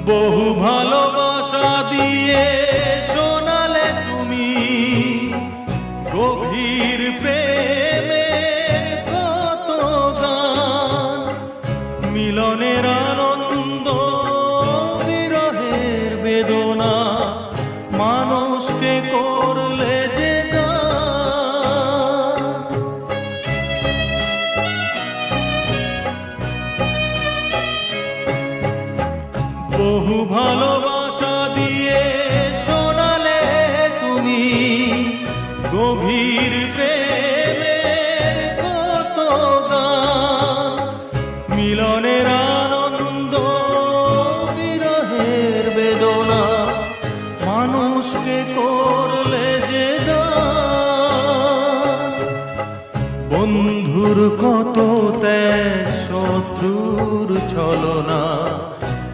বহু ভালোবাসা দিয়ে শোনালে তুমি গভীর প্রেমের কত গান, মিলনের আনন্দ বিরহের বেদনা, মানুষকে করলে যে গান। বহু ভালোবাসা দিয়ে শোনালে তুমি গভীর প্রেমের কত গান, মিলনের আনন্দ বিরহের বেদনা, মানুষকে করলে যে গান। বন্ধুর কত ত্যাগ, শত্রুর ছলনা,